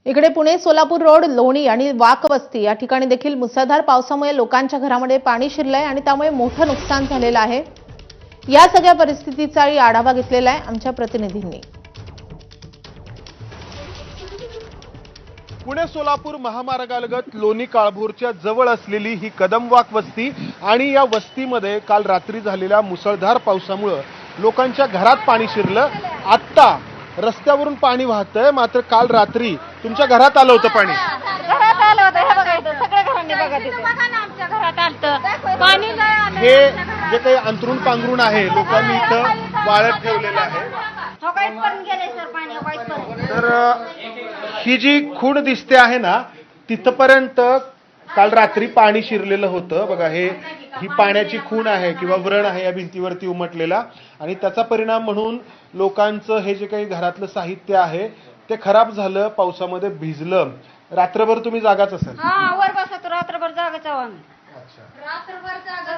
इकडे पुणे सोलापूर रोड लोणी आणि वाकवस्ती या ठिकाणी देखील मुसळधार पावसामुळे लोकांच्या घरामध्ये पाणी शिरलंय आणि त्यामुळे मोठं नुकसान झालेलं आहे। या सगळ्या परिस्थितीचा आढावा घेतलेला आहे आमच्या प्रतिनिधींनी। पुणे सोलापूर महामार्गालगत लोणी काळभोरच्या जवळ असलेली ही कदमवाक वस्ती आणि या वस्तीमध्ये काल रात्री झालेल्या मुसळधार पावसामुळे लोकांच्या घरात पाणी शिरलं। आता रस्त्यावरून पाणी वाहतंय, मात्र काल रात्री तुमच्या घरात आलं होतं पाणी? घरात आलं होतं, हे बघा इथं सगळ्या घरांनी बघा तिथे आमच्या घरात आलं पाणी। हे जे काही अंतरून पांघरून आहे लोकांनी इथं वाळत ठेवलेलं आहे। तर ही जी खूण दिसते आहे ना, तिथपर्यंत काल रात्री पाणी शिरलेलं होतं। बघा, ही पाण्याची खूण आहे किंवा व्रण आहे या भिंतीवरती उमटलेला, आणि त्याचा परिणाम म्हणून लोकांचं हे जे काही घरातलं साहित्य आहे ते खराब झालं, पावसामध्ये भिजलं। रात्रभर तुम्ही जागाच असाल? हा, वर बसतो रात्रभर जागाच आहोत आम्ही। रात्रभर जागा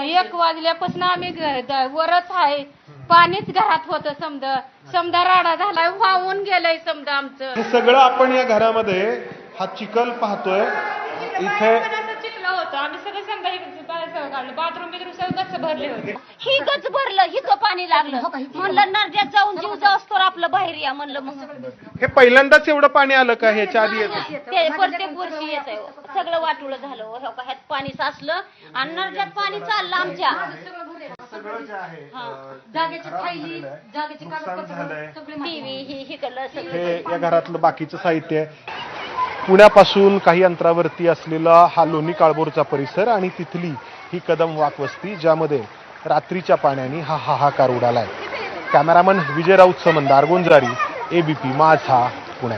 1 वाजल्यापासून आम्ही वरच आहे। पाणीच घरात होतं, समजा राडा झालाय, वाहून गेलंय समजा आमचं। हे सगळं आपण या घरामध्ये हा चिखल पाहतोय। इथे चिखल होतं, आम्ही सगळं समजा काढलं, बाथरूम बिथरूम सगळं गच्च भरले होते। ही गच्च भरलं, हिचं पाणी लागलं, म्हणलं नर्द्यात जाऊन जीव जाऊस तर आपलं बाहेर या म्हणलं। मग हे पहिल्यांदाच एवढं पाणी आलं का? ह्याच्या आधी येतं? ते प्रत्येक वर्षी येत आहे, सगळं वाटुळं झालं। ह्यात पाणी साचलं आणि नर्द्यात पाणी चाललं आमच्या। सगळं जे आहे जागेची फायली, जागेची कागदपत्र, टीव्ही ही कलर सगळं हे या घरातलं बाकीचं साहित्य आहे। पुण्यापासून काही अंतरावरती असलेला हा लोणी काळभोरचा परिसर आणि तिथली ही कदमवाक वस्ती, ज्यामध्ये रात्रीच्या पाण्याने हा हाहाकार उडालाय। कॅमेरामन विजय राऊत समंदार गोंजारी, एबीपी माझा, पुणे।